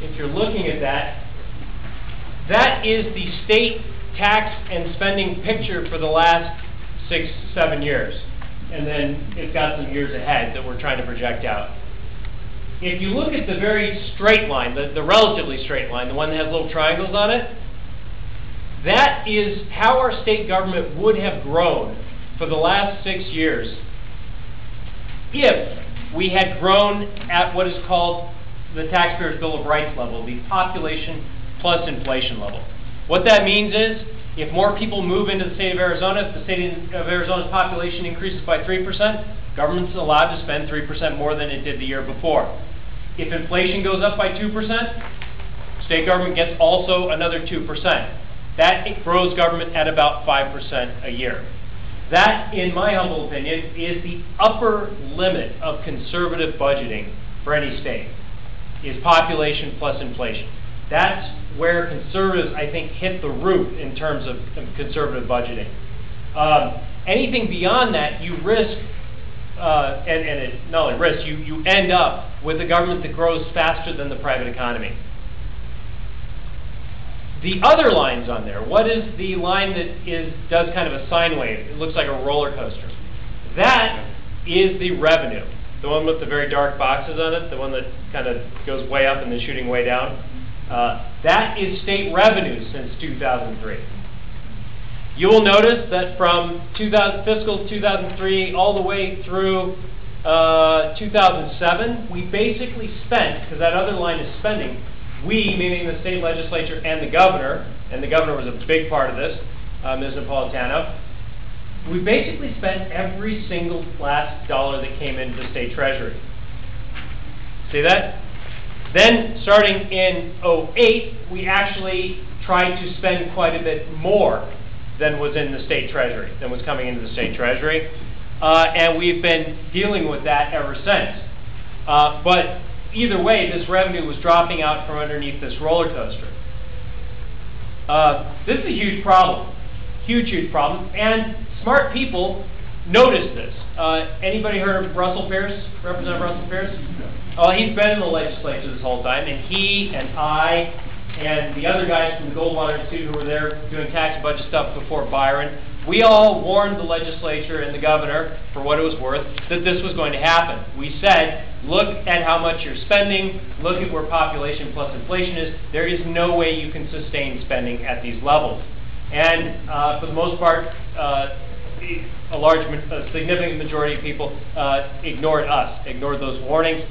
if you're looking at that, that is the state tax and spending picture for the last 6, 7 years. And then it's got some years ahead that we're trying to project out. If you look at the very straight line, the relatively straight line, the one that has little triangles on it, that is how our state government would have grown for the last 6 years if we had grown at what is called the Taxpayer's Bill of Rights level, the population plus inflation level. What that means is, if more people move into the state of Arizona, if the state of Arizona's population increases by 3%, government's allowed to spend 3% more than it did the year before. If inflation goes up by 2%, state government gets also another 2%. That grows government at about 5% a year. That, in my humble opinion, is the upper limit of conservative budgeting for any state, is population plus inflation. That's where conservatives, I think, hit the roof in terms of conservative budgeting. Anything beyond that, you risk, not only risk, you end up with a government that grows faster than the private economy. The other lines on there, what is the line that does kind of a sine wave? It looks like a roller coaster. That is the revenue. The one with the very dark boxes on it, the one that kind of goes way up and then shooting way down. That is state revenue since 2003. You will notice that from fiscal 2003 all the way through 2007, we basically spent, because that other line is spending, we, meaning the state legislature and the governor was a big part of this, Ms. Napolitano, we basically spent every single last dollar that came into the state treasury. See that? Then, starting in 2008, we actually tried to spend quite a bit more than was in the state treasury, than was coming into the state treasury. And we've been dealing with that ever since. But either way, this revenue was dropping out from underneath this roller coaster. This is a huge problem. Huge problem. And smart people notice this. Anybody heard of Russell Pierce? Representative Russell Pierce? Oh, he's been in the legislature this whole time, and he and I and the other guys from the Goldwater Institute who were there doing tax and budget stuff before Byron, we all warned the legislature and the governor, for what it was worth, that this was going to happen. We said, look at how much you're spending, look at where population plus inflation is. There is no way you can sustain spending at these levels. And for the most part, a significant majority of people ignored those warnings.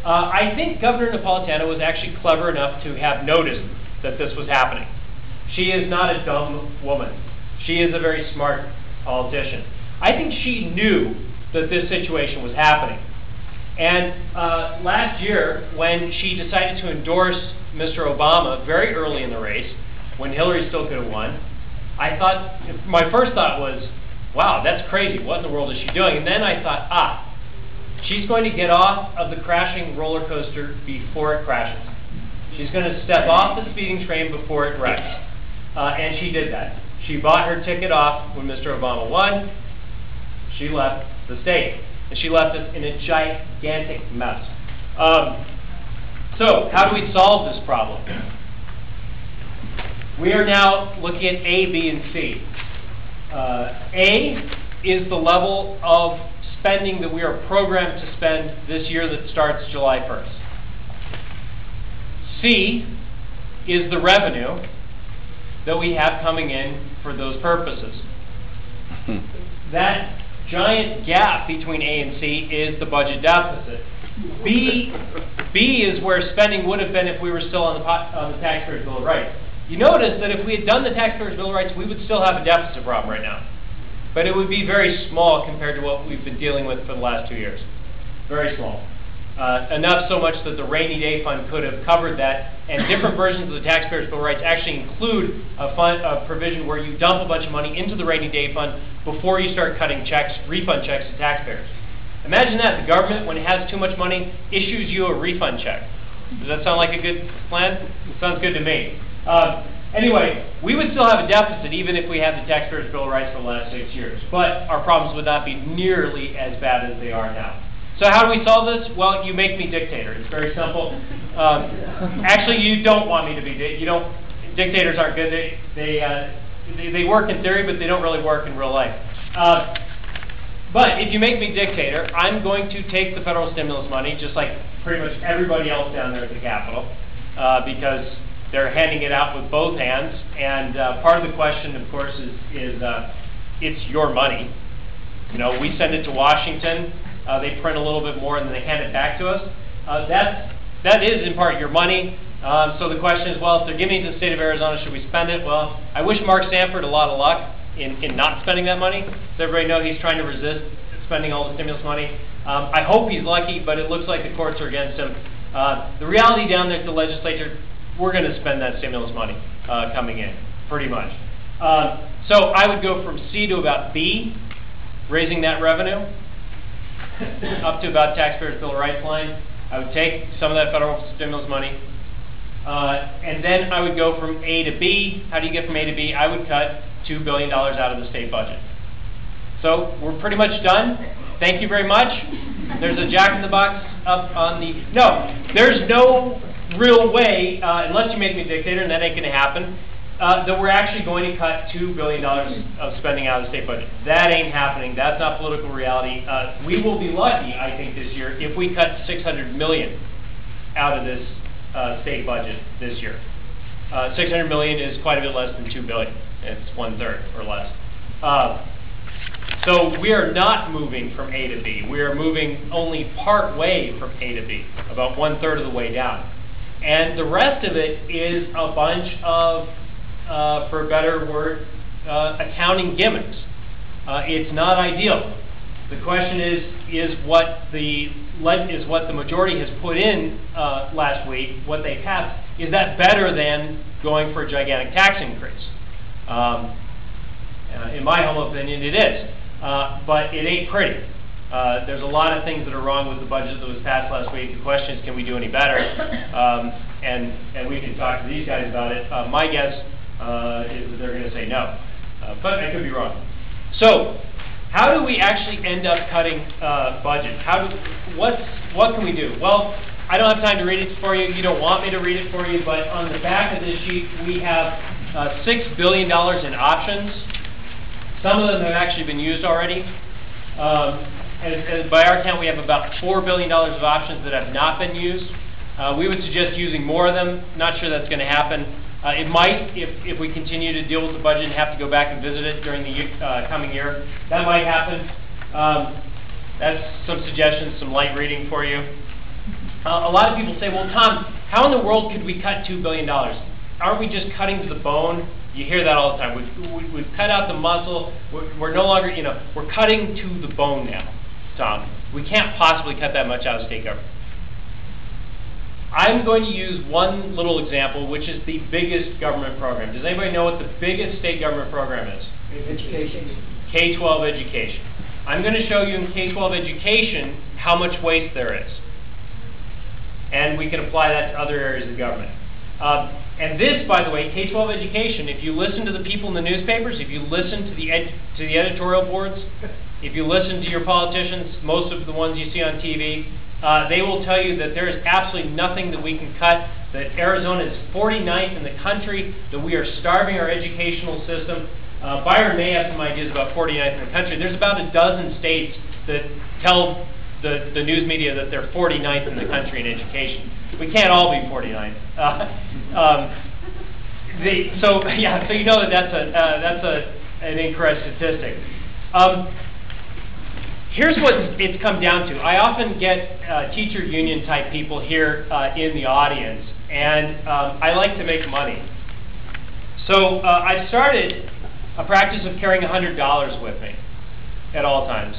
I think Governor Napolitano was actually clever enough to have noticed that this was happening. She is not a dumb woman. She is a very smart politician. I think she knew that this situation was happening. And last year, when she decided to endorse Mr. Obama very early in the race, when Hillary still could have won, my first thought was, wow, that's crazy. What in the world is she doing? And then I thought, she's going to get off of the crashing roller coaster before it crashes. She's going to step off the speeding train before it wrecks. And she did that. She bought her ticket off when Mr. Obama won. She left the state. And she left us in a gigantic mess. So, how do we solve this problem? We are now looking at A, B, and C. A is the level of spending that we are programmed to spend this year that starts July 1st. C is the revenue that we have coming in for those purposes. That giant gap between A and C is the budget deficit. B is where spending would have been if we were still on the Taxpayer's Bill of Rights. You notice that if we had done the Taxpayer's Bill of Rights, we would still have a deficit problem right now. But it would be very small compared to what we've been dealing with for the last 2 years. Very small. Enough so much that the rainy day fund could have covered that, and different versions of the Taxpayer's Bill of Rights actually include a provision where you dump a bunch of money into the rainy day fund before you start cutting checks, refund checks to taxpayers. Imagine that. The government, when it has too much money, issues you a refund check. Does that sound like a good plan? It sounds good to me. Anyway, we would still have a deficit even if we had the Taxpayer's Bill of Rights for the last 6 years, but our problems would not be nearly as bad as they are now. So how do we solve this? Well, you make me dictator. It's very simple. Actually, you don't want me to be dictators aren't good. They work in theory, but they don't really work in real life. But if you make me dictator, I'm going to take the federal stimulus money, just like pretty much everybody else down there at the Capitol, because they're handing it out with both hands. And part of the question, of course, is it's your money. You know, we send it to Washington. They print a little bit more, and then they hand it back to us. That is, in part, your money. So the question is, well, if they're giving it to the state of Arizona, should we spend it? Well, I wish Mark Sanford a lot of luck in not spending that money. So everybody knows he's trying to resist spending all the stimulus money. I hope he's lucky, but it looks like the courts are against him. The reality down there at the legislature, we're going to spend that stimulus money coming in, pretty much. So I would go from C to about B, raising that revenue, up to about taxpayers' bill of rights line. I would take some of that federal stimulus money, and then I would go from A to B. How do you get from A to B? I would cut $2 billion out of the state budget. So we're pretty much done. Thank you very much. There's a jack-in-the-box up on the... No, there's no real way, unless you make me dictator, and that ain't going to happen, that we're actually going to cut $2 billion of spending out of the state budget. That ain't happening. That's not political reality. We will be lucky, I think, this year if we cut $600 million out of this state budget this year. $600 million is quite a bit less than $2 billion. It's 1/3 or less. So we are not moving from A to B. We are moving only part way from A to B, about 1/3 of the way down. And the rest of it is a bunch of, for a better word, accounting gimmicks. It's not ideal. The question is what the majority has put in last week, what they passed, is that better than going for a gigantic tax increase? In my humble opinion, it is. But it ain't pretty. There's a lot of things that are wrong with the budget that was passed last week. The question is, can we do any better? And we can talk to these guys about it. My guess is that they're going to say no. But I could be wrong. So, how do we actually end up cutting budget? What can we do? Well, I don't have time to read it for you. You don't want me to read it for you, but on the back of this sheet, we have $6 billion in options. Some of them have actually been used already. And by our count, we have about $4 billion of options that have not been used. We would suggest using more of them. Not sure that's going to happen. It might, if we continue to deal with the budget and have to go back and visit it during the coming year. That might happen. That's some suggestions, some light reading for you. A lot of people say, well, Tom, how in the world could we cut $2 billion? Aren't we just cutting to the bone? You hear that all the time. We've cut out the muscle. We're no longer, we're cutting to the bone now, Tom. We can't possibly cut that much out of state government. I'm going to use one little example, which is the biggest government program. Does anybody know what the biggest state government program is? Education. K-12 education. I'm going to show you in K-12 education how much waste there is. And we can apply that to other areas of government. And this, by the way, K-12 education, if you listen to the people in the newspapers, if you listen to the editorial boards, if you listen to your politicians, most of the ones you see on TV, they will tell you that there is absolutely nothing that we can cut, that Arizona is 49th in the country, that we are starving our educational system. Byron may have some ideas about 49th in the country. There's about a dozen states that tell the news media that they're 49th in the country in education. We can't all be 49th. So you know that's an incorrect statistic. Here's what it's come down to. I often get teacher union type people here in the audience, and I like to make money. So I started a practice of carrying $100 with me at all times.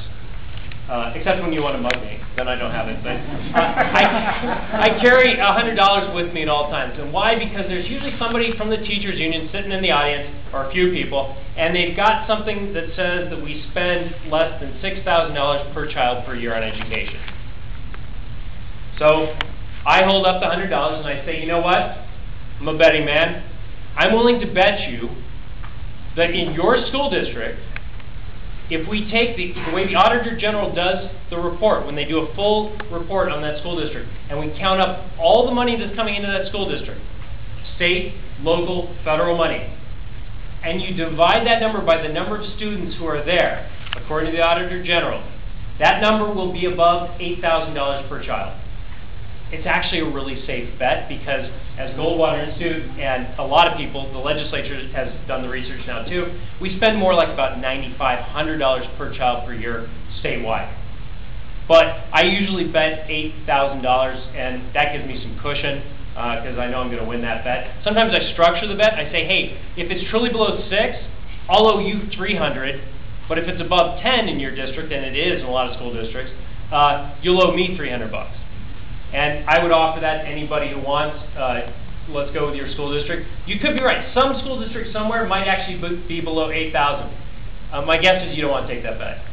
Except when you want to mug me, then I don't have it. But I carry $100 with me at all times. And why? Because there's usually somebody from the teachers union sitting in the audience, or a few people, and they've got something that says that we spend less than $6,000 per child per year on education. So I hold up the $100 and I say, you know what? I'm a betting man. I'm willing to bet you that in your school district, If we take the way the Auditor General does the report, when they do a full report on that school district, and we count up all the money that's coming into that school district, state, local, federal money, and you divide that number by the number of students who are there, according to the Auditor General, that number will be above $8,000 per child. It's actually a really safe bet because as Goldwater Institute and a lot of people, the legislature has done the research now too, we spend more like about $9,500 per child per year statewide. But I usually bet $8,000 and that gives me some cushion because I know I'm going to win that bet. Sometimes I structure the bet. I say, hey, if it's truly below 6, I'll owe you $300. But if it's above 10 in your district, and it is in a lot of school districts, you'll owe me $300. And I would offer that to anybody who wants. Let's go with your school district. You could be right. Some school district somewhere might actually be below 8,000. My guess is you don't want to take that bet.